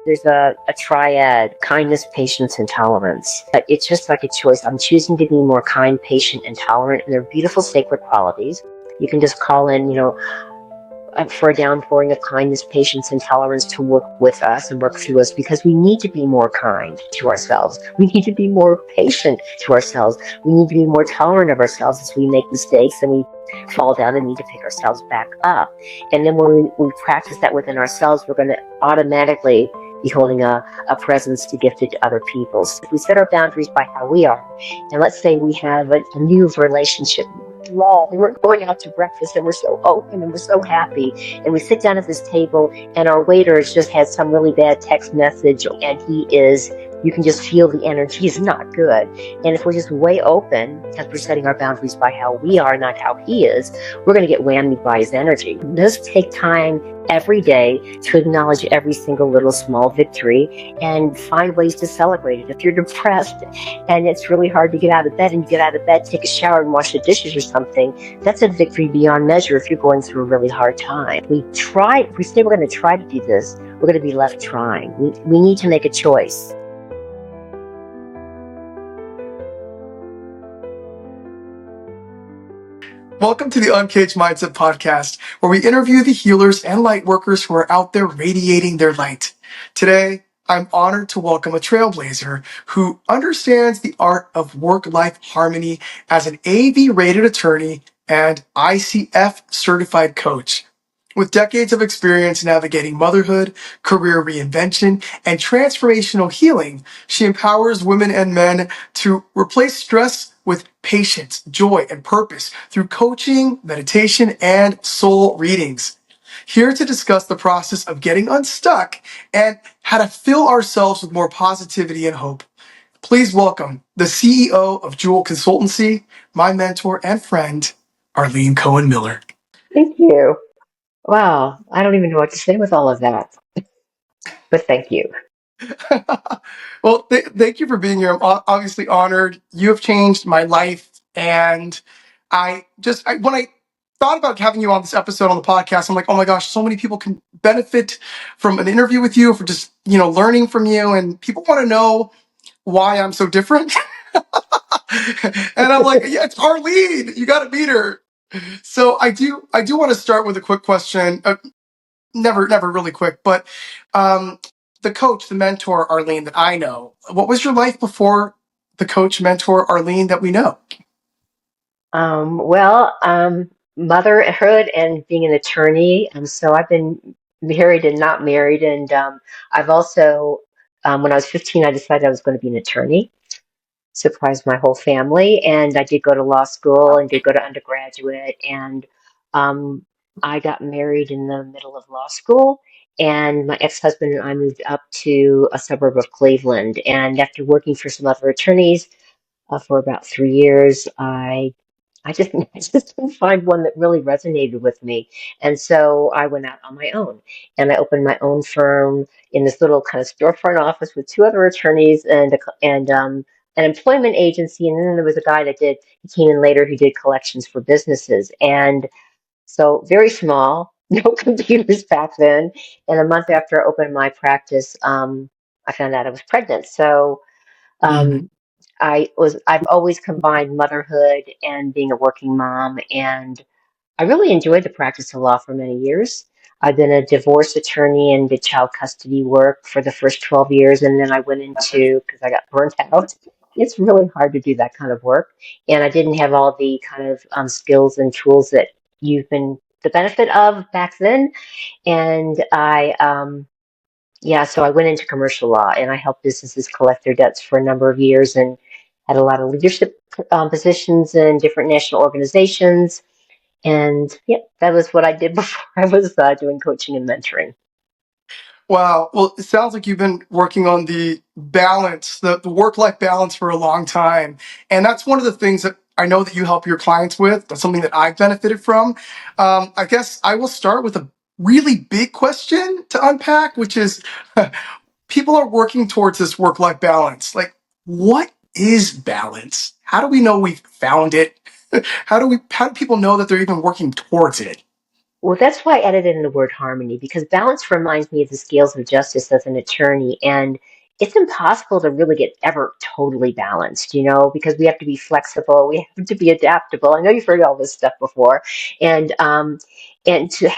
There's a triad: kindness, patience, and tolerance. It's just like a choice. I'm choosing to be more kind, patient, and tolerant, and they're beautiful sacred qualities. You can just call in, for a downpouring of kindness, patience, and tolerance to work with us and work through us, because we need to be more kind to ourselves. We need to be more patient to ourselves. We need to be more tolerant of ourselves as we make mistakes and we fall down and need to pick ourselves back up. And then when we practice that within ourselves, we're going to automatically be holding a presence to gift it to other people. So if we set our boundaries by how we are, and let's say we have a new relationship, we're going out to breakfast and we're so open and we're so happy, and we sit down at this table and our waiter has just had some really bad text message, and you can just feel the energy is not good. And if we're just way open, because we're setting our boundaries by how we are, not how he is, we're going to get whammied by his energy. Just take time every day to acknowledge every single little small victory and find ways to celebrate it. If you're depressed and it's really hard to get out of bed, and you get out of bed, take a shower and wash the dishes or something, that's a victory beyond measure if you're going through a really hard time. If we say we're going to try to do this, we're going to be left trying. We need to make a choice. Welcome to the Uncaged Mindset Podcast, where we interview the healers and light workers who are out there radiating their light. Today, I'm honored to welcome a trailblazer who understands the art of work-life harmony as an AV-rated attorney and ICF certified coach. With decades of experience navigating motherhood, career reinvention, and transformational healing, she empowers women and men to replace stress with patience, joy, and purpose through coaching, meditation, and soul readings. Here to discuss the process of getting unstuck and how to fill ourselves with more positivity and hope, please welcome the CEO of Jewel Consultancy, my mentor and friend, Arlene Cohen Miller. Thank you. Wow, I don't even know what to say with all of that, but thank you. Well, thank you for being here. I'm obviously honored. You have changed my life. And when I thought about having you on this episode on the podcast, I'm like, oh my gosh, so many people can benefit from an interview with you, for just, learning from you. And people want to know why I'm so different. And I'm like, yeah, it's Arlene. You got to meet her. So I do want to start with a quick question. Never really quick, but the coach, the mentor, Arlene, that I know, what was your life before the coach, mentor, Arlene, that we know? Motherhood and being an attorney. So I've been married and not married. And I've also, when I was 15, I decided I was going to be an attorney. Surprised my whole family. And I did go to law school and did go to undergraduate. And I got married in the middle of law school. And my ex-husband and I moved up to a suburb of Cleveland. And after working for some other attorneys for about 3 years, I just didn't find one that really resonated with me. And so I went out on my own and I opened my own firm in this little kind of storefront office with two other attorneys and an employment agency. And then there was a guy he came in later who did collections for businesses. And so very small, no computers back then. And a month after I opened my practice, I found out I was pregnant. So, I've always combined motherhood and being a working mom, and I really enjoyed the practice of law for many years. I've been a divorce attorney and did child custody work for the first 12 years, and then I went into, because I got burnt out. It's really hard to do that kind of work, and I didn't have all the kind of skills and tools that you've been the benefit of back then, and so I went into commercial law and I helped businesses collect their debts for a number of years and had a lot of leadership positions in different national organizations. And yeah, that was what I did before I was doing coaching and mentoring. Wow. Well, it sounds like you've been working on the balance, the work-life balance for a long time. And that's one of the things that I know that you help your clients with. That's something that I've benefited from. I guess I will start with a really big question to unpack, which is people are working towards this work-life balance. Like, what is balance? How do we know we've found it? How do people know that they're even working towards it? Well, that's why I added in the word harmony, because balance reminds me of the scales of justice as an attorney. And it's impossible to really get ever totally balanced, because we have to be flexible, we have to be adaptable. I know you've heard all this stuff before. And to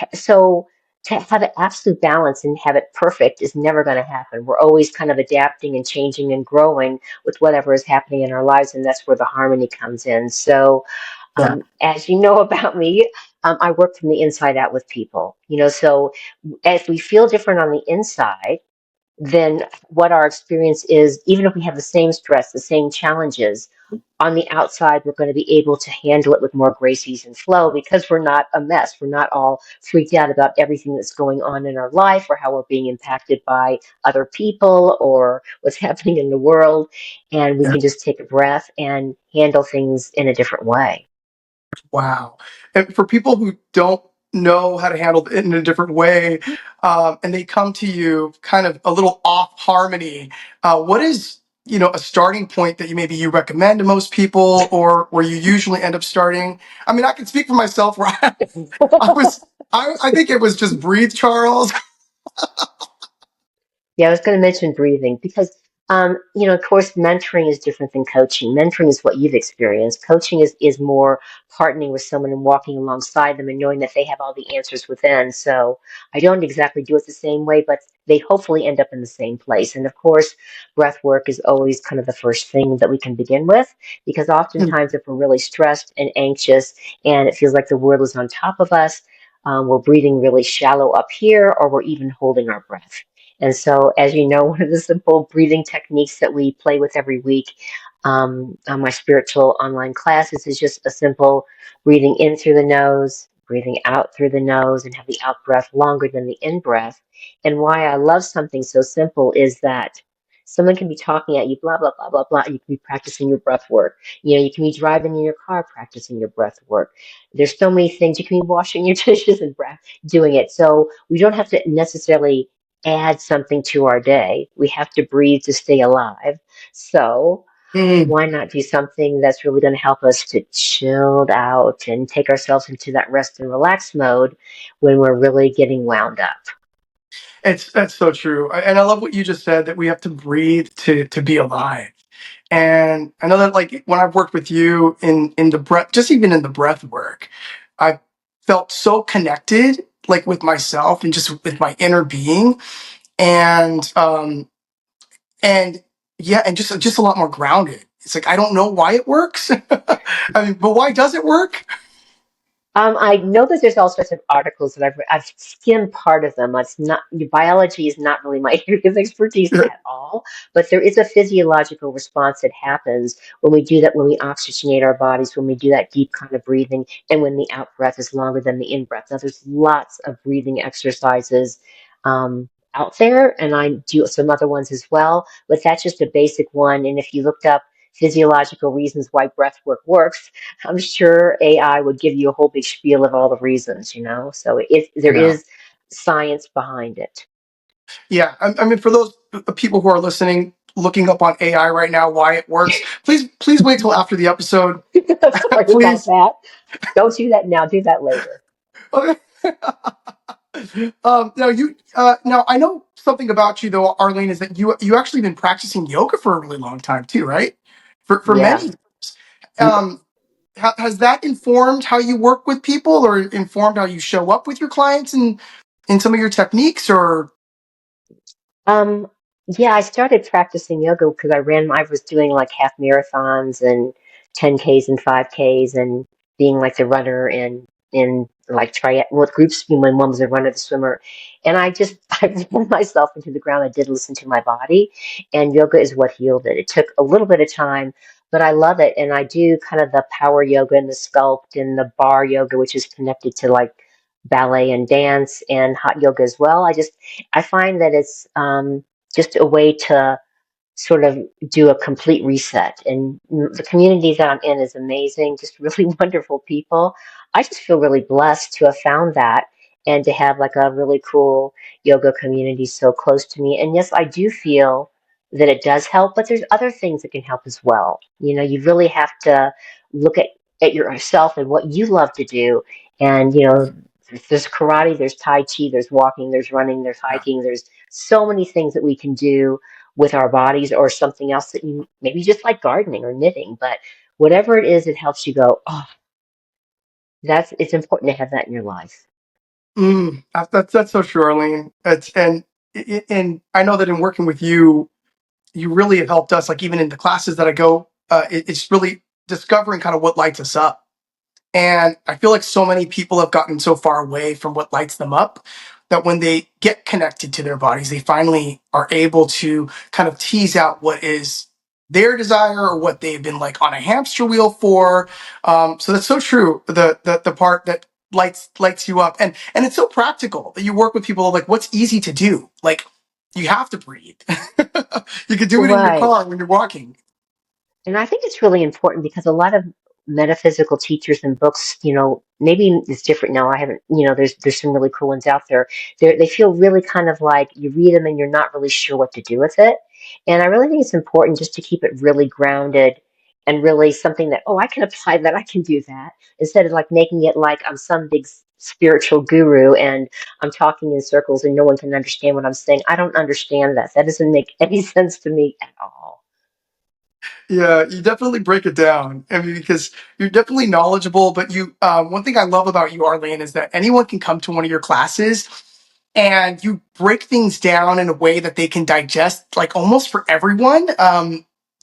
have an absolute balance and have it perfect is never going to happen. We're always kind of adapting and changing and growing with whatever is happening in our lives, and that's where the harmony comes in. So, Yeah. as you know about me, I work from the inside out with people, so if we feel different on the inside, then what our experience is, even if we have the same stress, the same challenges, on the outside, we're going to be able to handle it with more grace, ease, and flow because we're not a mess. We're not all freaked out about everything that's going on in our life or how we're being impacted by other people or what's happening in the world. And we Yeah. can just take a breath and handle things in a different way. Wow. And for people who don't know how to handle it in a different way, and they come to you kind of a little off harmony, what is, a starting point that you recommend to most people, or where you usually end up starting? I mean, I can speak for myself where I was, I think it was just breathe, Charles. Yeah, I was going to mention breathing because, of course, mentoring is different than coaching. Mentoring is what you've experienced. Coaching is more partnering with someone and walking alongside them and knowing that they have all the answers within. So I don't exactly do it the same way, but they hopefully end up in the same place. And of course, breath work is always kind of the first thing that we can begin with because oftentimes if we're really stressed and anxious and it feels like the world is on top of us, we're breathing really shallow up here or we're even holding our breath. And so, as you know, one of the simple breathing techniques that we play with every week on my spiritual online classes is just a simple breathing in through the nose, breathing out through the nose, and have the out breath longer than the in breath. And why I love something so simple is that someone can be talking at you, blah, blah, blah, blah, blah. You can be practicing your breath work. You can be driving in your car practicing your breath work. There's so many things. You can be washing your dishes and breath doing it. So we don't have to necessarily add something to our day. We have to breathe to stay alive. So Mm. why not do something that's really going to help us to chill out and take ourselves into that rest and relax mode when we're really getting wound up? That's so true, and I love what you just said, that we have to breathe to be alive. And I know that, like, when I've worked with you in the breath, just even in the breath work, I felt so connected, like with myself and just with my inner being, and and yeah, and just a lot more grounded. It's like I don't know why it works. I mean, but why does it work? I know that there's all sorts of articles that I've skimmed part of them. It's not biology is not really my area of expertise at all, but there is a physiological response that happens when we do that, when we oxygenate our bodies, when we do that deep kind of breathing, and when the out breath is longer than the in breath. Now, there's lots of breathing exercises out there, and I do some other ones as well, but that's just a basic one. And if you looked up physiological reasons why breath work works, I'm sure AI would give you a whole big spiel of all the reasons. So there Yeah. is science behind it. Yeah, I mean, for those people who are listening, looking up on AI right now, why it works, please wait till after the episode. Sorry about Please. that. Don't do that now. Do that later. Okay. Now I know something about you though, Arlene, is that you actually been practicing yoga for a really long time too, right? For many Yeah. years. Um, has that informed how you work with people, or informed how you show up with your clients, and in some of your techniques, or Um, yeah, I started practicing yoga because I was doing like half marathons and 10Ks and 5Ks and being like the runner in like with groups. My mom was a runner, the swimmer, and I ran myself into the ground. I did listen to my body, and yoga is what healed it. It took a little bit of time, but I love it, and I do kind of the power yoga and the sculpt and the bar yoga, which is connected to like ballet and dance and hot yoga as well. I find that it's just a way to sort of do a complete reset. And the community that I'm in is amazing, just really wonderful people. I just feel really blessed to have found that and to have like a really cool yoga community so close to me. And yes, I do feel that it does help, but there's other things that can help as well. You really have to look at yourself and what you love to do and, There's karate, there's tai chi, there's walking, there's running, there's Yeah. hiking. There's so many things that we can do with our bodies, or something else that you maybe just like gardening or knitting. But whatever it is, it helps you go, oh, it's important to have that in your life. That's so true, Arlene. And I know that in working with you, you really have helped us. Like even in the classes that I go, it's really discovering kind of what lights us up. And I feel like so many people have gotten so far away from what lights them up that when they get connected to their bodies, they finally are able to kind of tease out what is their desire or what they've been like on a hamster wheel for. So that's so true. The part that lights you up, and it's so practical that you work with people like what's easy to do. Like you have to breathe. You could do it in your Right. car when you're walking. And I think it's really important because a lot of metaphysical teachers and books, maybe it's different now. I haven't, there's some really cool ones out there. They feel really kind of like you read them and you're not really sure what to do with it. And I really think it's important just to keep it really grounded and really something that, oh, I can apply that, I can do that, instead of like making it like I'm some big spiritual guru and I'm talking in circles and no one can understand what I'm saying. I don't understand that. That doesn't make any sense to me at all. Yeah, you definitely break it down. I mean, because you're definitely knowledgeable. But one thing I love about you, Arlene, is that anyone can come to one of your classes, and you break things down in a way that they can digest, like almost for everyone,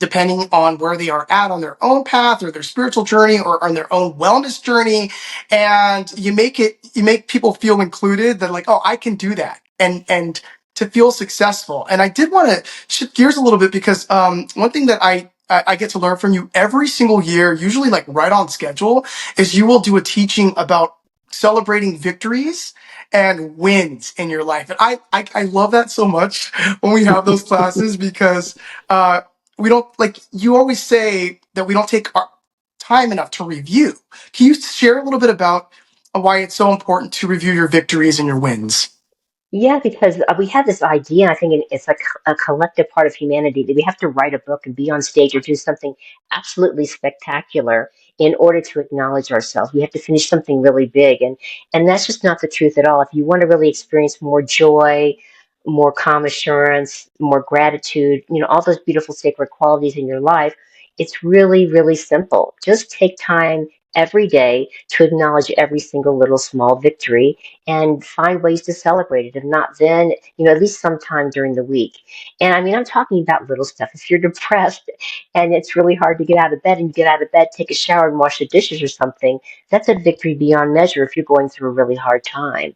depending on where they are at on their own path or their spiritual journey or on their own wellness journey. And you make people feel included. That like, oh, I can do that, and to feel successful. And I did want to shift gears a little bit because one thing that I get to learn from you every single year, usually like right on schedule, is you will do a teaching about celebrating victories and wins in your life. And I love that so much when we have those classes because uh, we don't, like you always say that we don't take our time enough to review. Can you share a little bit about why it's so important to review your victories and your wins? Yeah, because we have this idea, I think it's like a collective part of humanity, that we have to write a book and be on stage or do something absolutely spectacular in order to acknowledge ourselves. We have to finish something really big. And that's just not the truth at all. If you want to really experience more joy, more calm assurance, more gratitude, all those beautiful sacred qualities in your life, it's really, really simple. Just take time every day to acknowledge every single little small victory and find ways to celebrate it. If not then, at least sometime during the week. And I mean, I'm talking about little stuff. If you're depressed and it's really hard to get out of bed, and you get out of bed, take a shower and wash the dishes or something, that's a victory beyond measure if you're going through a really hard time.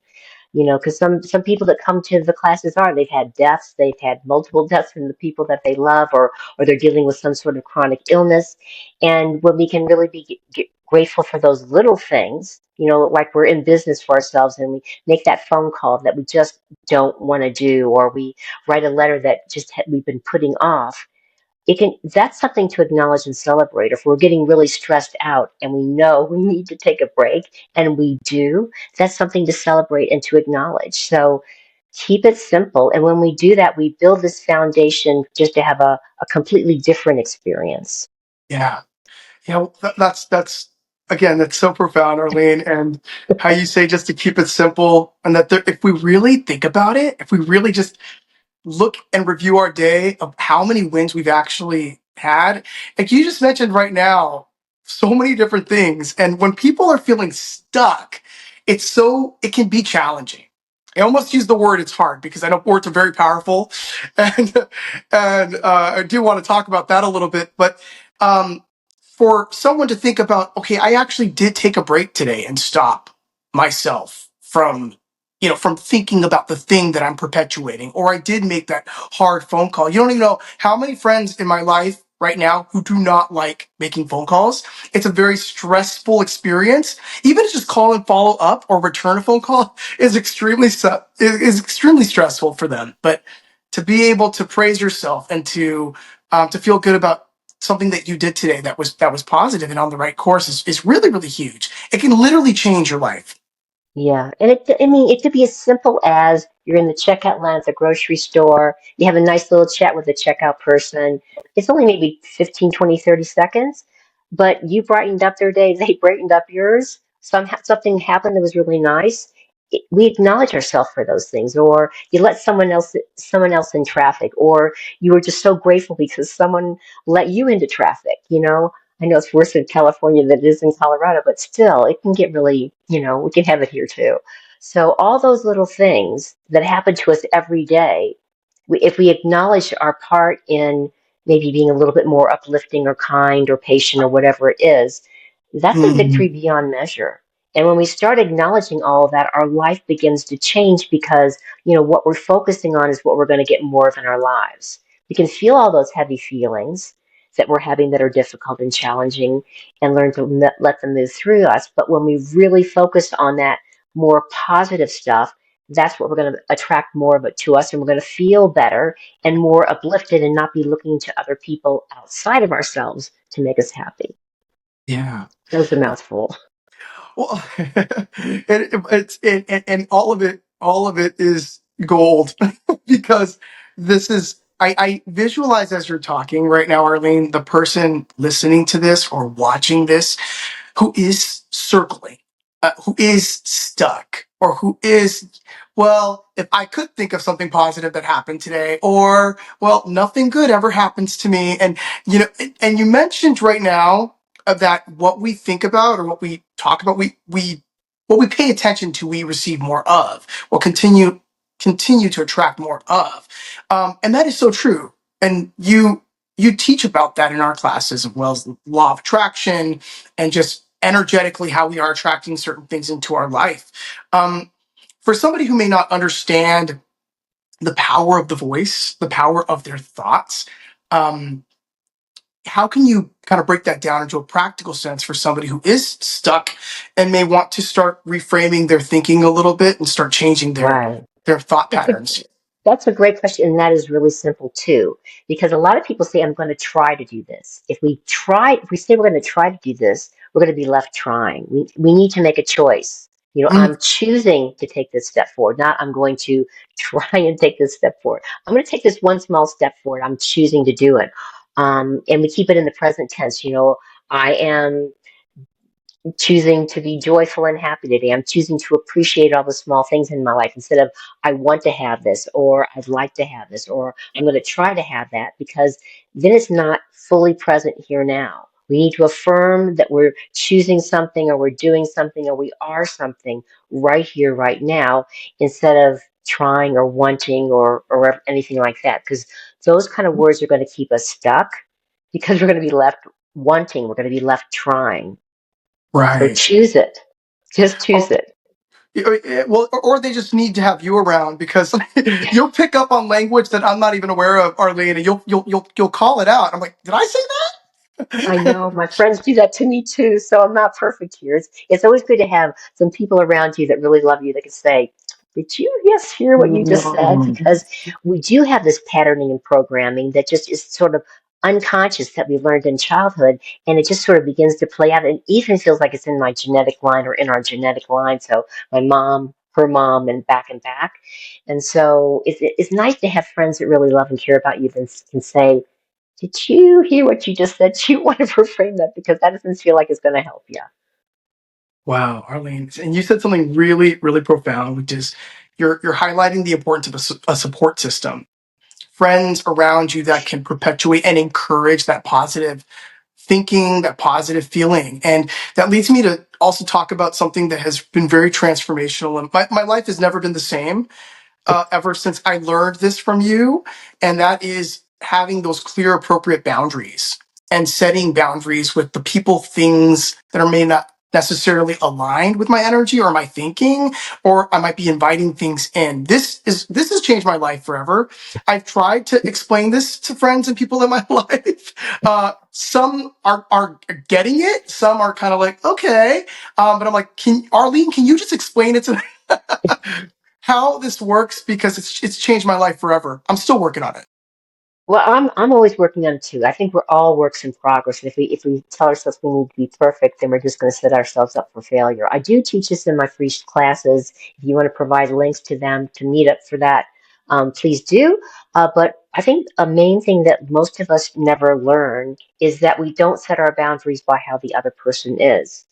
Because some people that come to the classes they've had deaths, they've had multiple deaths from the people that they love, or they're dealing with some sort of chronic illness. And when we can really be grateful for those little things, like we're in business for ourselves and we make that phone call that we just don't want to do, or we write a letter that just we've been putting off. That's something to acknowledge and celebrate. If we're getting really stressed out and we know we need to take a break, and we do, that's something to celebrate and to acknowledge. So keep it simple. And when we do that, we build this foundation just to have a completely different experience. Yeah. That's again, that's so profound, Arlene, and how you say just to keep it simple, and that if we really think about it, if we really just look and review our day of how many wins we've actually had. Like you just mentioned right now, so many different things. And when people are feeling stuck, it can be challenging. I almost use the word it's hard because I know words are very powerful. And, I do want to talk about that a little bit. But um, for someone to think about, okay, I actually did take a break today and stop myself from from thinking about the thing that I'm perpetuating, or I did make that hard phone call. You don't even know how many friends in my life right now who do not like making phone calls. It's a very stressful experience. Even to just call and follow up or return a phone call is is extremely stressful for them. But to be able to praise yourself and to feel good about something that you did today that was positive and on the right course is really, really huge. It can literally change your life. Yeah, and I mean, it could be as simple as you're in the checkout line at the grocery store, you have a nice little chat with the checkout person. It's only maybe 15, 20, 30 seconds, but you brightened up their day, they brightened up yours. Something happened that was really nice, we acknowledge ourselves for those things, or you let someone else in traffic, or you were just so grateful because someone let you into traffic. I know it's worse in California than it is in Colorado, but still, it can get really, we can have it here too. So all those little things that happen to us every day, if we acknowledge our part in maybe being a little bit more uplifting or kind or patient or whatever it is, that's a victory Mhm. beyond measure. And when we start acknowledging all of that, our life begins to change because, what we're focusing on is what we're going to get more of in our lives. We can feel all those heavy feelings that we're having that are difficult and challenging and learn to let them move through us. But when we really focus on that more positive stuff, that's what we're going to attract more of it to us. And we're going to feel better and more uplifted and not be looking to other people outside of ourselves to make us happy. Yeah. That was a mouthful. Well, and all of it is gold because this is I visualize as you're talking right now, Arlene, the person listening to this or watching this who is circling, who is stuck, or who is, well, if I could think of something positive that happened today, or, well, nothing good ever happens to me. And, and you mentioned right now that what we think about or what we talk about, what we pay attention to, we receive more of, will continue to attract more of. And that is so true. And you teach about that in our classes, as well as the law of attraction and just energetically how we are attracting certain things into our life. For somebody who may not understand the power of the voice, the power of their thoughts, um, how can you kind of break that down into a practical sense for somebody who is stuck and may want to start reframing their thinking a little bit and start changing Right. their thought That's a patterns? that's a great question, and that is really simple too. Because a lot of people say, "I'm going to try to do this." If we say we're going to try to do this, we're going to be left trying. We need to make a choice. Mm, I'm choosing to take this step forward, not I'm going to try and take this step forward. I'm going to take this one small step forward. I'm choosing to do it, and we keep it in the present tense. I am choosing to be joyful and happy today. I'm choosing to appreciate all the small things in my life instead of I want to have this or I'd like to have this or I'm going to try to have that, because then it's not fully present here now. We need to affirm that we're choosing something or we're doing something or we are something right here, right now, instead of trying or wanting or anything like that. Because those kind of words are going to keep us stuck because we're going to be left wanting, we're going to be left trying. So right. choose it. Just choose Oh, it. well, or they just need to have you around because you'll pick up on language that I'm not even aware of, Arlene, and you'll call it out. I'm like, did I say I that? know my friends do that to me too, so I'm not perfect here. It's always good to have some people around you that really love you that can say, "Did you just hear what you just said?" Because we do have this patterning and programming that just is sort of unconscious that we learned in childhood, and it just sort of begins to play out. And even feels like it's in my genetic line or in our genetic line. So my mom, her mom, and back and back. And so it's nice to have friends that really love and care about you that can say, "Did you hear what you just said?" You want to reframe that because that doesn't feel like it's going to help you. Wow, Arlene, and you said something really, really profound, which is you're highlighting the importance of a support system, friends around you that can perpetuate and encourage that positive thinking, that positive feeling. And that leads me to also talk about something that has been very transformational. And my life has never been the same ever since I learned this from you. And that is having those clear, appropriate boundaries and setting boundaries with the people, things that are may not necessarily aligned with my energy or my thinking, or I might be inviting things in. This has changed my life forever. I've tried to explain this to friends and people in my life. Some are getting it. Some are kind of like, okay. But I'm like, Arlene, can you just explain it to how this works, because it's changed my life forever. I'm still working on it. Well, I'm always working on it too. I think we're all works in progress. And if we tell ourselves we need to be perfect, then we're just going to set ourselves up for failure. I do teach this in my free classes. If you want to provide links to them to meet up for that, please do. But I think a main thing that most of us never learn is that we don't set our boundaries by how the other person is.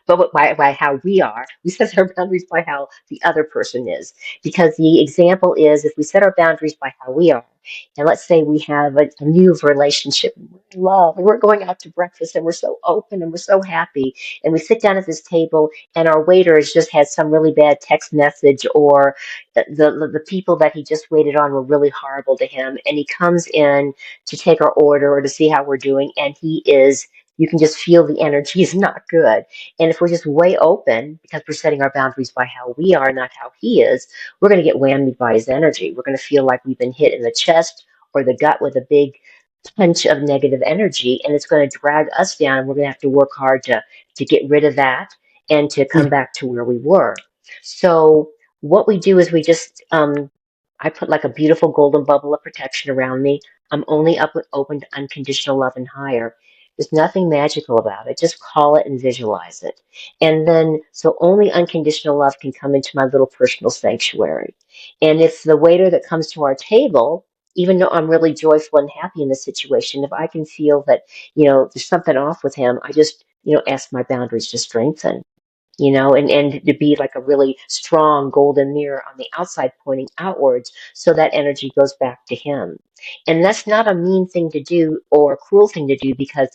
But by how we are. We set our boundaries by how the other person is. Because the example is, if we set our boundaries by how we are, and let's say we have a new relationship, and we're in love, and we're going out to breakfast, and we're so open, and we're so happy, and we sit down at this table, and our waiter has just had some really bad text message, or the people that he just waited on were really horrible to him, and he comes in to take our order or to see how we're doing, and you can just feel the energy is not good. And if we're just way open, because we're setting our boundaries by how we are, not how he is, we're going to get whammied by his energy. We're going to feel like we've been hit in the chest or the gut with a big punch of negative energy, and it's going to drag us down. And we're going to have to work hard to get rid of that and to come back to where we were. So what we do is I put like a beautiful golden bubble of protection around me. I'm only open to unconditional love and higher. There's nothing magical about it. Just call it and visualize it. And then, so only unconditional love can come into my little personal sanctuary. And if the waiter that comes to our table, even though I'm really joyful and happy in the situation, if I can feel that, there's something off with him, I just, ask my boundaries to strengthen, and to be like a really strong golden mirror on the outside pointing outwards so that energy goes back to him. And that's not a mean thing to do or a cruel thing to do, because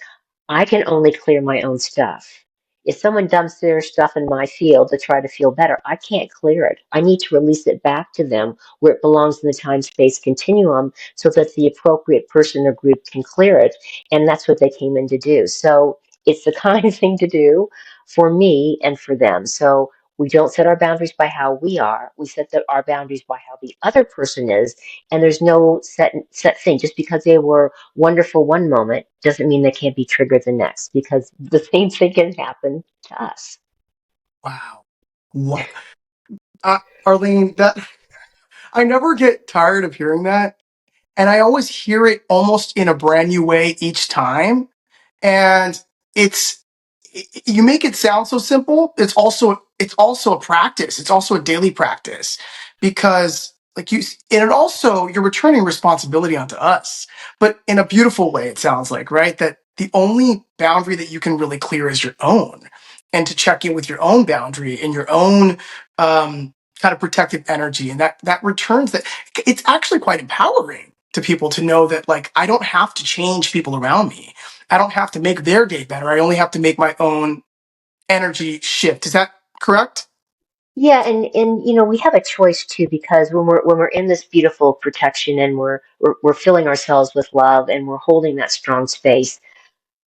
I can only clear my own stuff. If someone dumps their stuff in my field to try to feel better, I can't clear it. I need to release it back to them where it belongs in the time-space continuum so that the appropriate person or group can clear it. And that's what they came in to do. So it's the kind of thing to do for me and for them. So we don't set our boundaries by how we are. We set our boundaries by how the other person is. And there's no set thing. Just because they were wonderful one moment doesn't mean they can't be triggered the next, because the same thing can happen to us. Wow. What? Arlene, that I never get tired of hearing that. And I always hear it almost in a brand new way each time. And it's, you make it sound so simple. It's also a practice. It's also a daily practice, because and it also, you're returning responsibility onto us, but in a beautiful way. It sounds like, right? That the only boundary that you can really clear is your own, and to check in with your own boundary and your own, kind of protective energy. And that returns that. It's actually quite empowering to people to know that, like, I don't have to change people around me. I don't have to make their day better. I only have to make my own energy shift. Is that correct? Yeah, and we have a choice too, because when we're in this beautiful protection, and we're filling ourselves with love, and we're holding that strong space,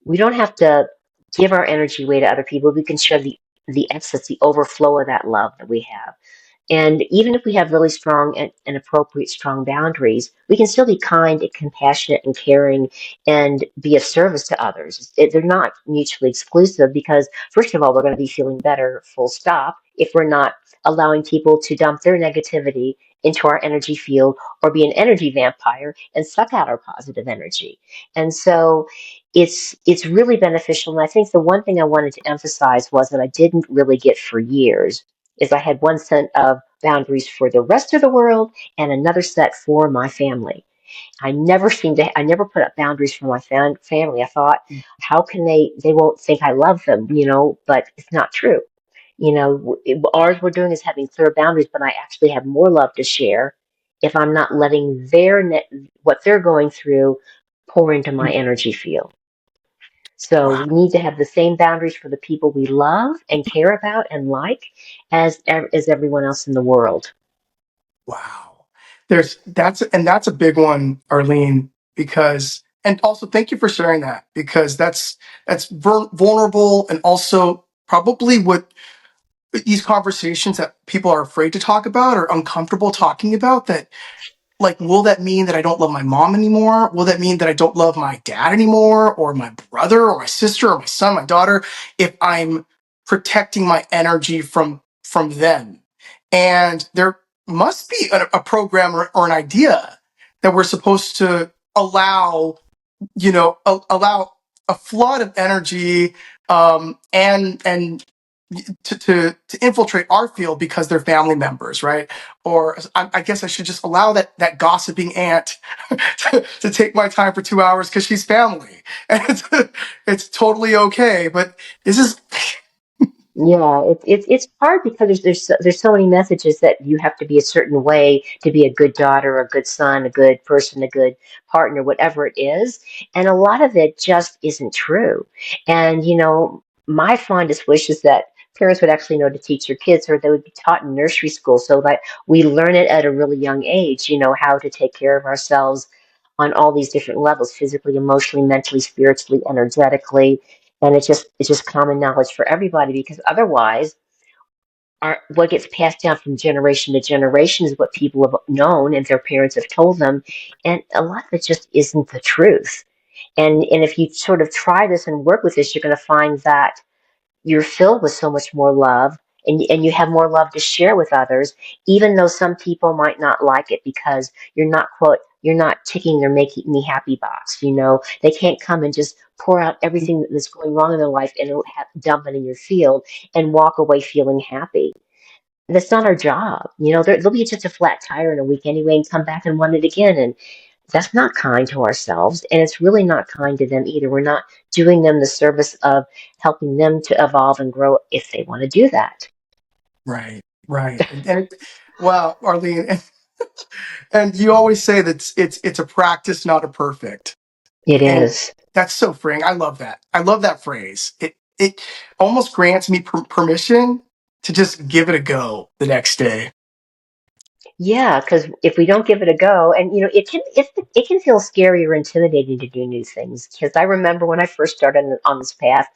we don't have to give our energy away to other people. We can share the excess, the overflow of that love that we have. And even if we have really strong and appropriate strong boundaries, we can still be kind and compassionate and caring and be of service to others. They're not mutually exclusive, because, first of all, we're going to be feeling better, full stop, if we're not allowing people to dump their negativity into our energy field or be an energy vampire and suck out our positive energy. And so it's really beneficial. And I think the one thing I wanted to emphasize was that I didn't really get for years is I had one set of boundaries for the rest of the world and another set for my family. I never put up boundaries for my family. I thought, how can they won't think I love them, but it's not true. Ours we're doing is having clear boundaries, but I actually have more love to share if I'm not letting what they're going through pour into my energy field. So Wow. we need to have the same boundaries for the people we love and care about and like as everyone else in the world. Wow. That's a big one, Arlene, because, and also thank you for sharing that, because that's vulnerable, and also probably what these conversations that people are afraid to talk about or uncomfortable talking about. That, like, will that mean that I don't love my mom anymore? Will that mean that I don't love my dad anymore, or my brother, or my sister, or my son, my daughter, if I'm protecting my energy from them? And there must be a program, or an idea that we're supposed to allow, allow a flood of energy, and to infiltrate our field because they're family members, right? Or I guess I should just allow that gossiping aunt to take my time for 2 hours because she's family, and it's totally okay. But this is Yeah, it's hard because there's so many messages that you have to be a certain way to be a good daughter, a good son, a good person, a good partner, whatever it is, and a lot of it just isn't true. And my fondest wish is that parents would actually know to teach their kids, or they would be taught in nursery school, so that we learn it at a really young age. How to take care of ourselves on all these different levels: physically, emotionally, mentally, spiritually, energetically. And it's just common knowledge for everybody, because otherwise what gets passed down from generation to generation is what people have known and their parents have told them, and a lot of it just isn't the truth. And if you sort of try this and work with this, you're going to find that you're filled with so much more love, and you have more love to share with others, even though some people might not like it because you're not ticking their making me happy box. They can't come and just pour out everything that's going wrong in their life and dump it in your field and walk away feeling happy. That's not our job. They'll be just a flat tire in a week anyway and come back and want it again. And that's not kind to ourselves, and it's really not kind to them either. We're not doing them the service of helping them to evolve and grow if they want to do that. right, right, and wow, Arlene, and you always say that it's a practice, not a perfect. It And is. that's so freeing. I love that. I love that phrase. It almost grants me permission to just give it a go the next day. Yeah, because if we don't give it a go, and it can feel scary or intimidating to do new things. Because I remember when I first started on this path,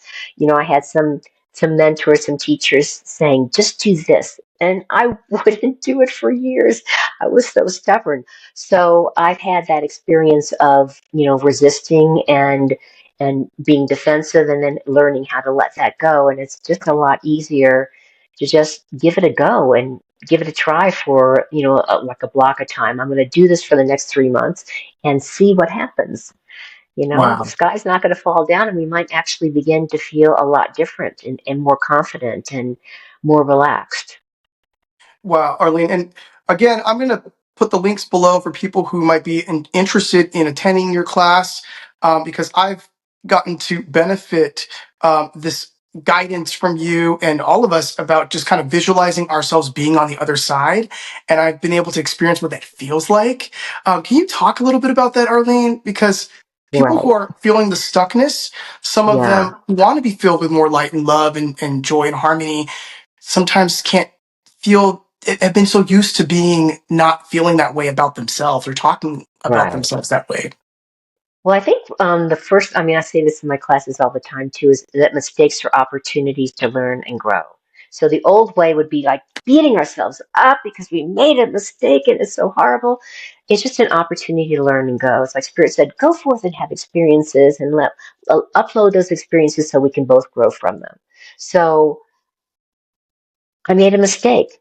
I had some mentors, some teachers saying, "Just do this," and I wouldn't do it for years. I was so stubborn. So I've had that experience of resisting and being defensive, and then learning how to let that go. And it's just a lot easier to just give it a go and give it a try for like a block of time. I'm going to do this for the next 3 months and see what happens. The Wow. sky's not going to fall down, and we might actually begin to feel a lot different and more confident and more relaxed. Wow, Arlene. And again, I'm going to put the links below for people who might be interested in attending your class, because I've gotten to benefit this guidance from you and all of us about just kind of visualizing ourselves being on the other side. And I've been able to experience what that feels like. Can you talk a little bit about that, Arlene? Because people who Right. are feeling the stuckness, some of Yeah. them want to be filled with more light and love and joy and harmony, sometimes can't feel, have been so used to being not feeling that way about themselves or talking about Right. themselves that way. Well, I think the first, I say this in my classes all the time too, is that mistakes are opportunities to learn and grow. So the old way would be like beating ourselves up because we made a mistake and it's so horrible. It's just an opportunity to learn and go. It's like Spirit said, go forth and have experiences, and upload those experiences so we can both grow from them. So I made a mistake.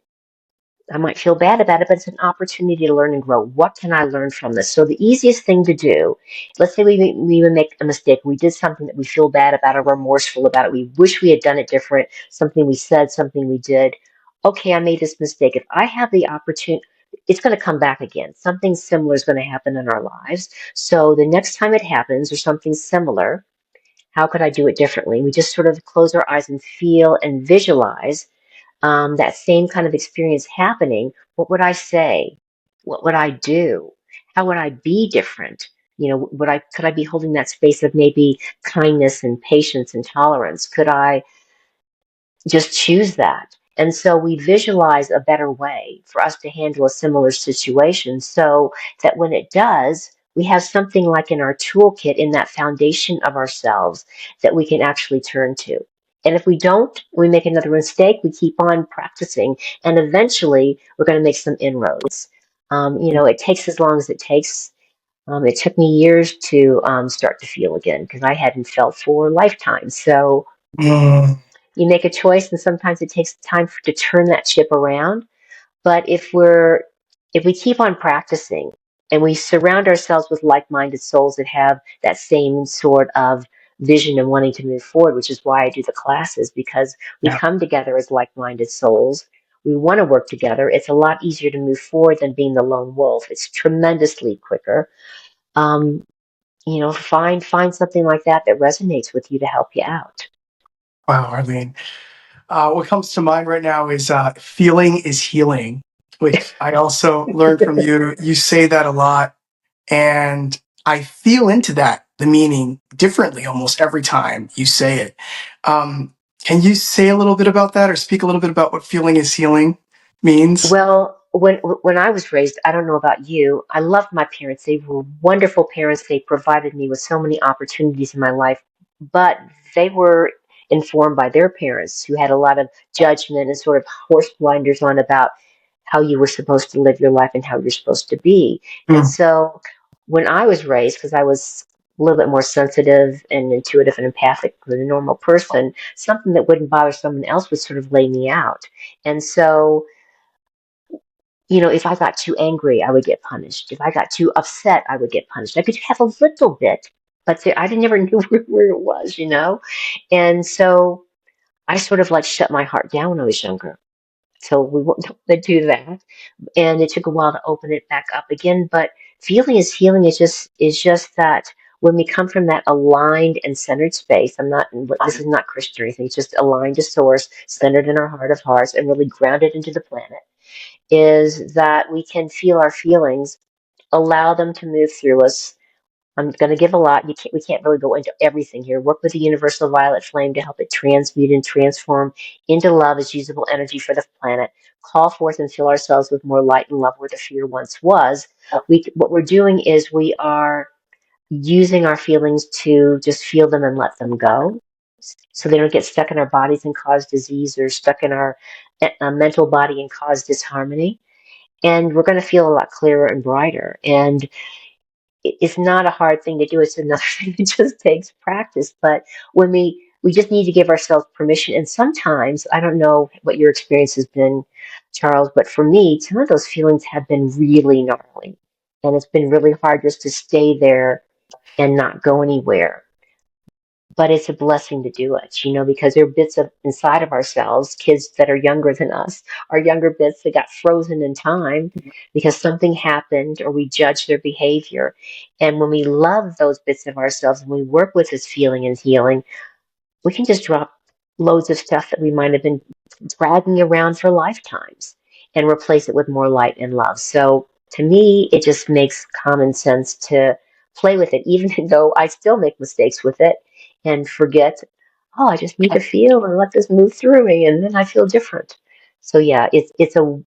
I might feel bad about it, but it's an opportunity to learn and grow. What can I learn from this? So the easiest thing to do, let's say we make a mistake. We did something that we feel bad about or remorseful about it. We wish we had done it different. Something we said, something we did. Okay, I made this mistake. If I have the opportunity, it's going to come back again. Something similar is going to happen in our lives. So the next time it happens or something similar, how could I do it differently? We just sort of close our eyes and feel and visualize that same kind of experience happening. What would I say? What would I do? How would I be different? Could I be holding that space of maybe kindness and patience and tolerance? Could I just choose that? And so we visualize a better way for us to handle a similar situation, so that when it does, we have something like in our toolkit, in that foundation of ourselves, that we can actually turn to. And if we don't, we make another mistake, we keep on practicing, and eventually we're going to make some inroads. It takes as long as it takes. It took me years to start to feel again, because I hadn't felt for lifetimes. So Mm. you make a choice, and sometimes it takes time to turn that ship around. But if we keep on practicing and we surround ourselves with like-minded souls that have that same sort of vision and wanting to move forward, which is why I do the classes, because we Yeah. come together as like-minded souls. We want to work together. It's a lot easier to move forward than being the lone wolf. It's tremendously quicker. Um, find something like that resonates with you to help you out. Wow, Arlene. What comes to mind right now is feeling is healing, which I also learned from you. You say that a lot, and I feel into that, the meaning differently almost every time you say it. Can you say a little bit about that or speak a little bit about what feeling is healing means? Well, when I was raised, I don't know about you, I loved my parents. They were wonderful parents. They provided me with so many opportunities in my life, but they were informed by their parents who had a lot of judgment and sort of horse blinders on about how you were supposed to live your life and how you're supposed to be. And Mm, so when I was raised, because I was a little bit more sensitive and intuitive and empathic than a normal person, something that wouldn't bother someone else would sort of lay me out. And so if I got too angry, I would get punished. If I got too upset, I would get punished. I could have a little bit, but I never knew where it was. And so I sort of like shut my heart down when I was younger. So we won't do that. And it took a while to open it back up again. But feeling is healing is just that when we come from that aligned and centered space, this is not Christian or anything, it's just aligned to source, centered in our heart of hearts, and really grounded into the planet is that we can feel our feelings, allow them to move through us. I'm going to give a lot. We can't really go into everything here. Work with the universal violet flame to help it transmute and transform into love as usable energy for the planet. Call forth and fill ourselves with more light and love where the fear once was. What we're doing is we are using our feelings to just feel them and let them go so they don't get stuck in our bodies and cause disease or stuck in our mental body and cause disharmony, and we're going to feel a lot clearer and brighter. And it's not a hard thing to do. It's another thing that just takes practice. But when we just need to give ourselves permission. And sometimes, I don't know what your experience has been, Charles, but for me, some of those feelings have been really gnarly. And it's been really hard just to stay there and not go anywhere. But it's a blessing to do it, because there are bits of inside of ourselves, kids that are younger than us, are younger bits that got frozen in time because something happened or we judged their behavior. And when we love those bits of ourselves and we work with this feeling and healing, we can just drop loads of stuff that we might have been dragging around for lifetimes and replace it with more light and love. So to me, it just makes common sense to play with it, even though I still make mistakes with it and forget, oh, I just need to feel and let this move through me, and then I feel different. So yeah,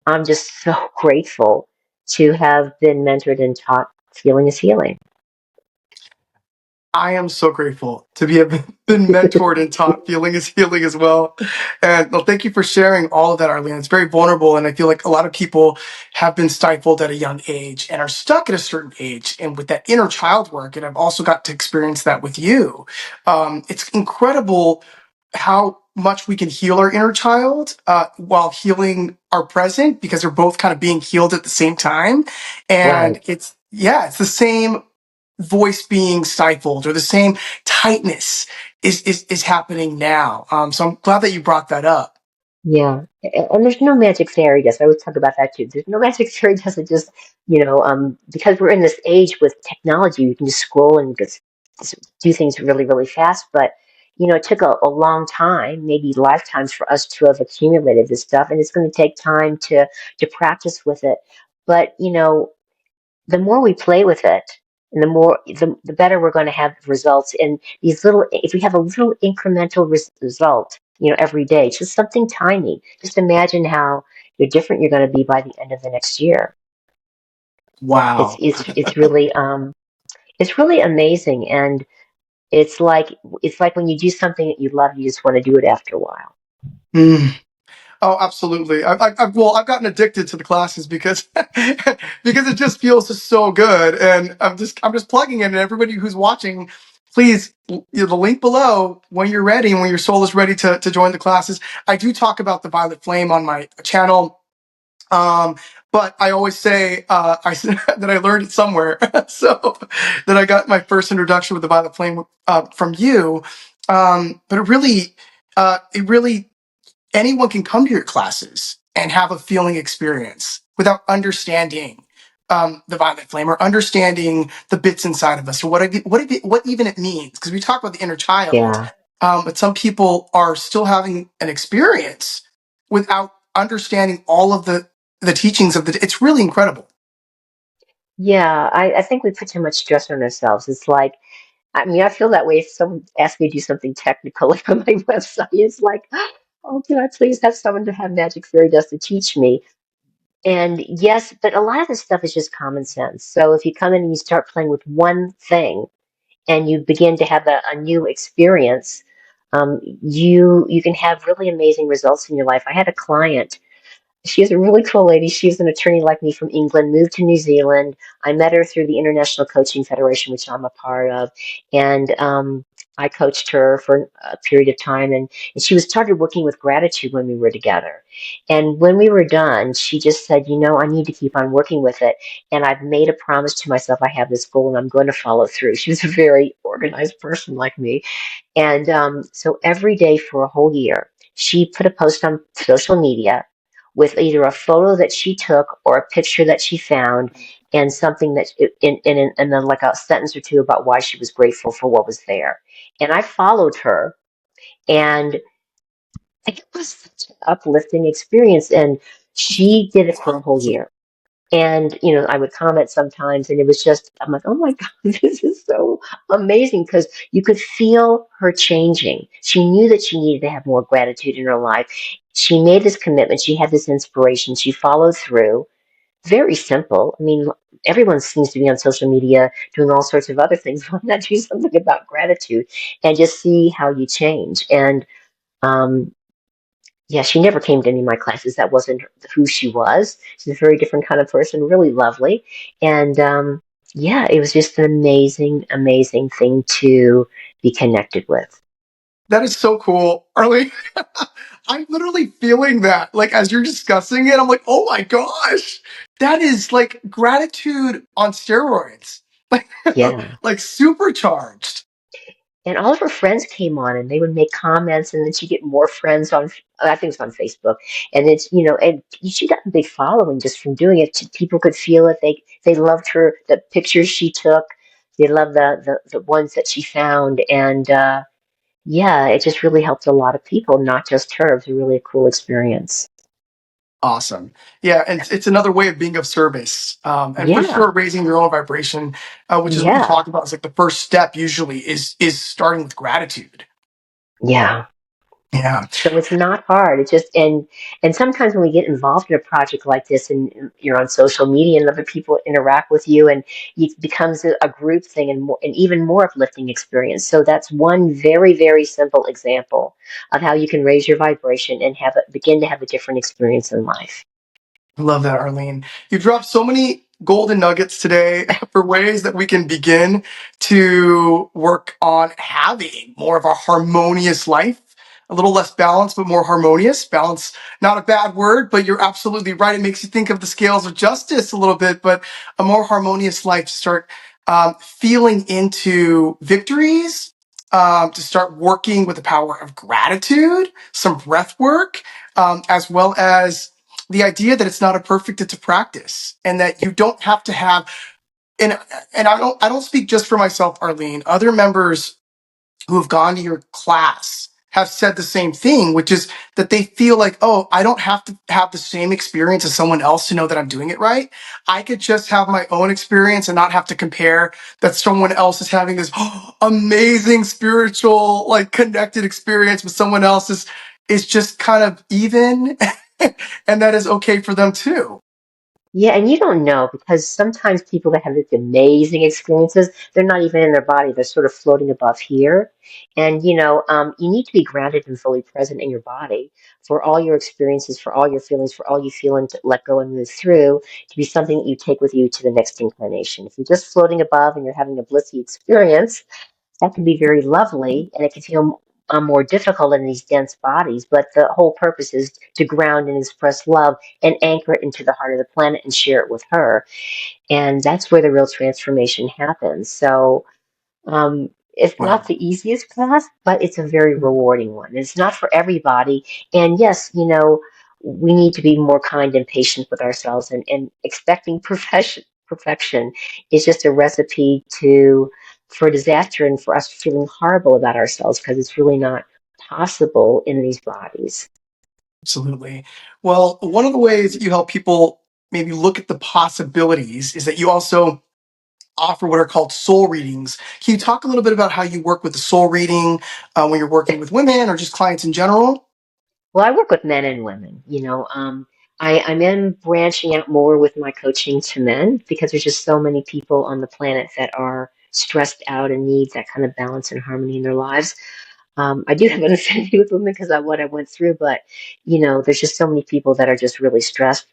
I'm just so grateful to have been mentored and taught feeling is healing. I am so grateful to have been mentored and taught feeling is healing as well. And well, thank you for sharing all of that, Arlene. It's very vulnerable. And I feel like a lot of people have been stifled at a young age and are stuck at a certain age. And with that inner child work, and I've also got to experience that with you. It's incredible how much we can heal our inner child while healing our present, because they're both kind of being healed at the same time. And Right. it's the same voice being stifled or the same tightness is happening now. So I'm glad that you brought that up. Yeah, and there's no magic fairy dust. I always talk about that too. There's no magic fairy dust. It just, because we're in this age with technology, we can just scroll and just do things really, really fast. But, it took a long time, maybe lifetimes for us to have accumulated this stuff. And it's going to take time to practice with it. But, the more we play with it, and the better we're going to have results. And if we have a little incremental result, every day, just something tiny, just imagine how different you're going to be by the end of the next year. It's Wow. it's it's really it's really amazing, and it's like when you do something that you love, you just want to do it after a while. Mm. Oh, absolutely. I've gotten addicted to the classes because because it just feels so good, and I'm just plugging it. And everybody who's watching, please, the link below when you're ready, when your soul is ready to join the classes. I do talk about the violet flame on my channel. Um, but I always say that I learned it somewhere, so that I got my first introduction with the violet flame from you. But it really, anyone can come to your classes and have a feeling experience without understanding the violet flame or understanding the bits inside of us or what even it means. Because we talk about the inner child, Yeah. but some people are still having an experience without understanding all of the teachings of the. It's really incredible. Yeah, I think we put too much stress on ourselves. It's like, I mean, I feel that way if someone asks me to do something technical like on my website. It's like, oh, can I please have someone to have magic fairy dust to teach me? And yes, but a lot of this stuff is just common sense. So if you come in and you start playing with one thing and you begin to have a new experience, you can have really amazing results in your life. I had a client. She's a really cool lady. She's an attorney like me from England, moved to New Zealand. I met her through the International Coaching Federation, which I'm a part of. And I coached her for a period of time. And she was started working with gratitude when we were together. And when we were done, she just said, you know, I need to keep on working with it. And I've made a promise to myself. I have this goal and I'm going to follow through. She was a very organized person like me. And so every day for a whole year, she put a post on social media with either a photo that she took or a picture that she found and something that and then like a sentence or two about why she was grateful for what was there. And I followed her, and it was such an uplifting experience. And she did it for a whole year. And, you know, I would comment sometimes, and it was just, I'm like, oh my God, this is so amazing because you could feel her changing. She knew that she needed to have more gratitude in her life. She made this commitment. She had this inspiration. She followed through. Very simple. I mean, everyone seems to be on social media doing all sorts of other things. Why not do something about gratitude and just see how you change? And, um, yeah, she never came to any of my classes. That wasn't who she was. She's a very different kind of person, really lovely. And yeah, it was just an amazing, amazing thing to be connected with. That is so cool, Arlene. I'm literally feeling that. Like as you're discussing it, I'm like, oh my gosh, that is like gratitude on steroids, like Yeah. like supercharged. And all of her friends came on and they would make comments, and then she'd get more friends on, I think it's on Facebook. And it's, you know, and she got a big following just from doing it. People could feel it. They loved her, the pictures she took. They loved the ones that she found. And yeah, it just really helped a lot of people, not just her. It was really a cool experience. Awesome. Yeah, and it's another way of being of service. And for Yeah. sure, raising your own vibration, which is what we Yeah. talked about, is like the first step. Usually, is starting with gratitude. Yeah. Yeah, So it's not hard. It just and sometimes when we get involved in a project like this and you're on social media and other people interact with you and it becomes a group thing and more, an even more uplifting experience. So that's one very, very simple example of how you can raise your vibration and begin to have a different experience in life. I love that, Arlene. You dropped so many golden nuggets today for ways that we can begin to work on having more of a harmonious life, a little less balanced, but more harmonious. Balance, not a bad word, but you're absolutely right. It makes you think of the scales of justice a little bit, but a more harmonious life to start feeling into victories, to start working with the power of gratitude, some breath work, as well as the idea that it's not a perfect, it's a practice, and that you don't have to have. And I don't speak just for myself, Arlene. Other members who have gone to your class have said the same thing, which is that they feel like, oh, I don't have to have the same experience as someone else to know that I'm doing it right. I could just have my own experience and not have to compare that someone else is having this amazing spiritual, like connected experience with someone else's is just kind of even. And that is okay for them too. Yeah, and you don't know because sometimes people that have these amazing experiences, they're not even in their body. They're sort of floating above here. And, you know, you need to be grounded and fully present in your body for all your experiences, for all your feelings, for all you feel and to let go and move through to be something that you take with you to the next inclination. If you're just floating above and you're having a blissy experience, that can be very lovely and it can feel more difficult in these dense bodies, but the whole purpose is to ground and express love and anchor it into the heart of the planet and share it with her. And that's where the real transformation happens. So it's not Wow. the easiest path, but it's a very rewarding one. It's not for everybody. And yes, we need to be more kind and patient with ourselves, and expecting perfection is just a recipe for disaster and for us feeling horrible about ourselves because it's really not possible in these bodies. Absolutely. Well, one of the ways that you help people maybe look at the possibilities is that you also offer what are called soul readings. Can you talk a little bit about how you work with the soul reading when you're working with women or just clients in general? Well, I work with men and women. I'm in branching out more with my coaching to men because there's just so many people on the planet that are stressed out and need that kind of balance and harmony in their lives. I do have an affinity with women because of what I went through, but there's just so many people that are just really stressed.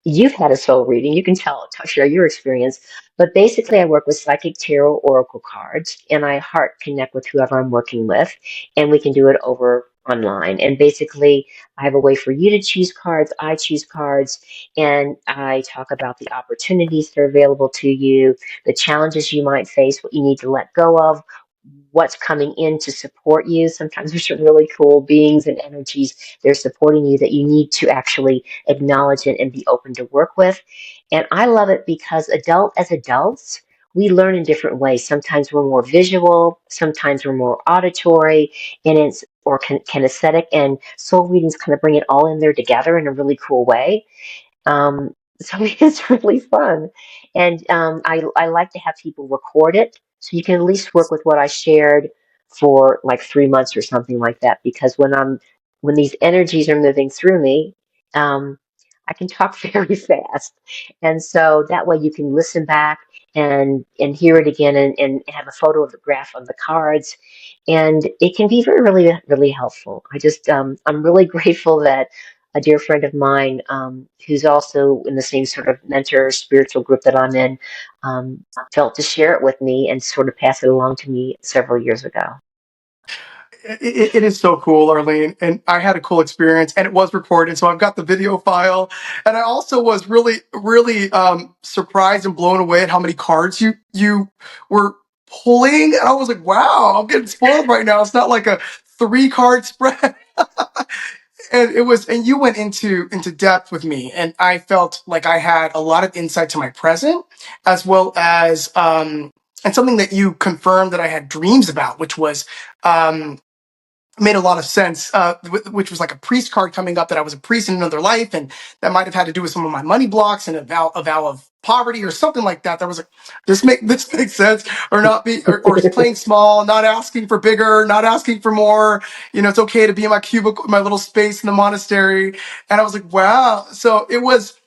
You've had a soul reading. You can share your experience. But basically, I work with psychic tarot oracle cards, and I heart connect with whoever I'm working with, and we can do it over online. And basically, I have a way for you to choose cards. I choose cards, and I talk about the opportunities that are available to you, the challenges you might face, what you need to let go of, what's coming in to support you. Sometimes there's some really cool beings and energies they're supporting you that you need to actually acknowledge it and be open to work with. And I love it because as adults, we learn in different ways. Sometimes we're more visual, sometimes we're more auditory, and it's or kinesthetic, and soul readings kind of bring it all in there together in a really cool way. So it's really fun. And I like to have people record it so you can at least work with what I shared for like 3 months or something like that. Because when these energies are moving through me, um, I can talk very fast. And so that way you can listen back and hear it again and have a photograph of the cards. And it can be really, really helpful. I'm really grateful that a dear friend of mine who's also in the same sort of mentor spiritual group that I'm in felt to share it with me and sort of pass it along to me several years ago. It is so cool, Arlene. And I had a cool experience and it was recorded. So I've got the video file. And I also was really, really surprised and blown away at how many cards you were pulling. And I was like, wow, I'm getting spoiled right now. It's not like a 3 card spread. And you went into depth with me. And I felt like I had a lot of insight to my present, as well as, and something that you confirmed that I had dreams about, which was, made a lot of sense, which was like a priest card coming up that I was a priest in another life, and that might have had to do with some of my money blocks and a vow of poverty or something like that. That was like, this makes sense, or not be, or playing small, not asking for bigger, not asking for more. It's okay to be in my cubicle, my little space in the monastery. And I was like, wow. So it was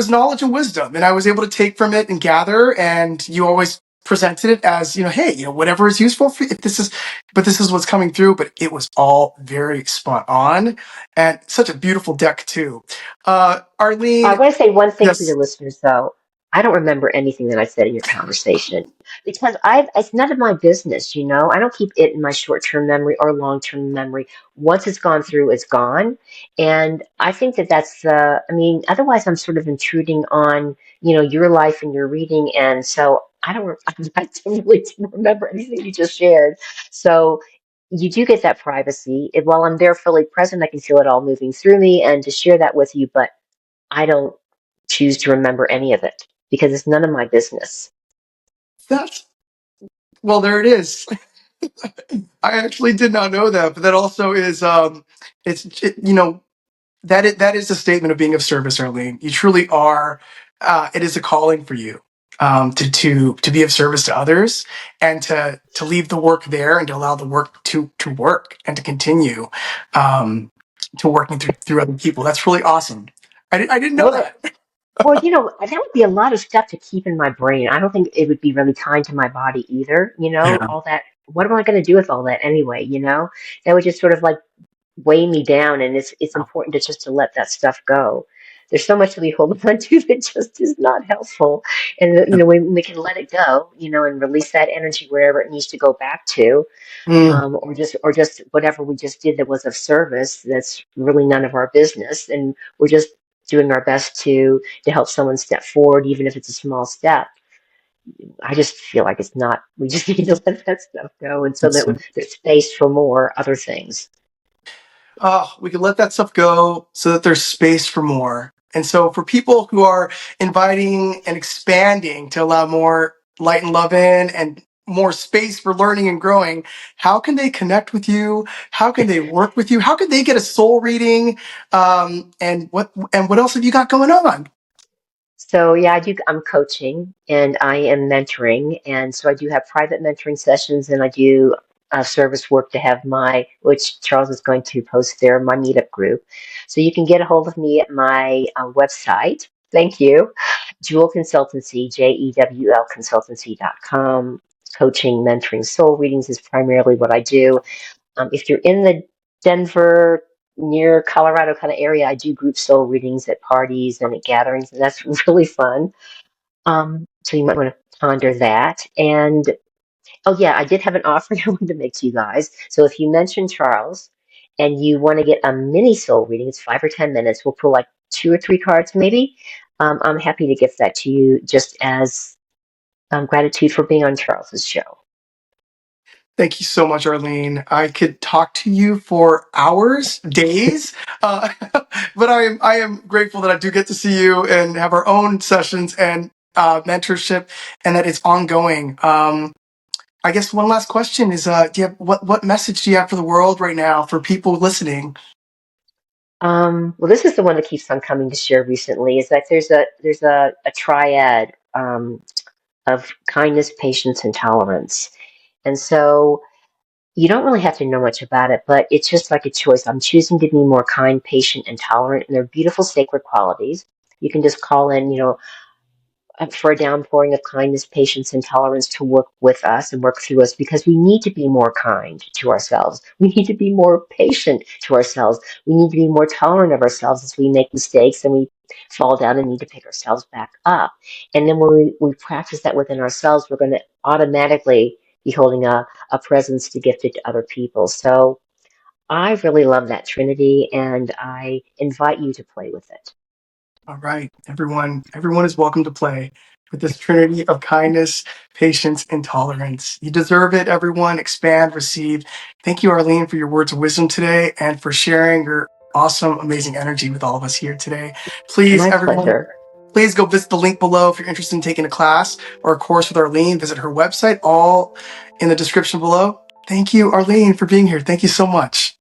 knowledge and wisdom, and I was able to take from it and gather. And you always presented it as, hey, whatever is useful for you. If this is what's coming through. But it was all very spot on, and such a beautiful deck too. I Arlene, want to say one thing for yes, your listeners, though. I don't remember anything that I said in your conversation because it's none of my business, I don't keep it in my short-term memory or long-term memory. Once it's gone through, it's gone. And I think that otherwise I'm sort of intruding on, your life and your reading. And so I really didn't remember anything you just shared. So you do get that privacy. While I'm there fully present, I can feel it all moving through me and to share that with you. But I don't choose to remember any of it because it's none of my business. that's well, there it is. I actually did not know that, but that also is, that is a statement of being of service, Arlene. You truly are. It is a calling for you, to be of service to others, and to leave the work there and to allow the work to work and to continue, um, to working through other people. That's really awesome. I didn't know Well, that. that would be a lot of stuff to keep in my brain. I don't think it would be really kind to my body either. Yeah. All that. What am I going to do with all that anyway? That would just sort of like weigh me down, and it's important to just to let that stuff go. there's so much that we hold on to that just is not helpful. And, we can let it go, and release that energy wherever it needs to go back to, Mm, or just whatever we just did that was of service that's really none of our business, and we're just doing our best to help someone step forward, even if it's a small step. I just feel like it's not. We just need to let that stuff go, and so that's that there's space for more other things. we can let that stuff go so that there's space for more. And so for people who are inviting and expanding to allow more light and love in and more space for learning and growing, how can they connect with you? How can they work with you? How can they get a soul reading? And what else have you got going on? So yeah, I'm coaching and I am mentoring, and so I do have private mentoring sessions, and I do service work to have which Charles is going to post there, my meetup group. So you can get a hold of me at my website. Thank you, Jewel Consultancy, JEWL Consultancy.com. Coaching, mentoring, soul readings is primarily what I do. If you're in the Denver, near Colorado kind of area, I do group soul readings at parties and at gatherings, and that's really fun. So you might want to ponder that. And oh yeah, I did have an offer I wanted to make to you guys. So if you mention Charles and you want to get a mini soul reading, it's 5 or 10 minutes. We'll pull like 2 or 3 cards maybe. I'm happy to gift that to you just as gratitude for being on Charles's show. Thank you so much, Arlene. I could talk to you for hours, days, but I am grateful that I do get to see you and have our own sessions and mentorship, and that it's ongoing. I guess one last question is: do you have what message do you have for the world right now for people listening? Well, this is the one that keeps on coming to share recently. Is that there's a triad of kindness, patience, and tolerance, and so you don't really have to know much about it, but it's just like a choice. I'm choosing to be more kind, patient, and tolerant, and they're beautiful, sacred qualities. You can just call in, for a downpouring of kindness, patience, and tolerance to work with us and work through us, because we need to be more kind to ourselves. We need to be more patient to ourselves. We need to be more tolerant of ourselves as we make mistakes and we fall down and need to pick ourselves back up. And then when we practice that within ourselves, we're going to automatically be holding a presence to gift it to other people. So I really love that Trinity, and I invite you to play with it. All right, everyone is welcome to play with this trinity of kindness, patience, and tolerance. You deserve it, everyone. Expand, receive. Thank you, Arlene, for your words of wisdom today and for sharing your awesome, amazing energy with all of us here today. Please, My everyone, pleasure. please go visit the link below if you're interested in taking a class or a course with Arlene. Visit her website, all in the description below. Thank you, Arlene, for being here. Thank you so much.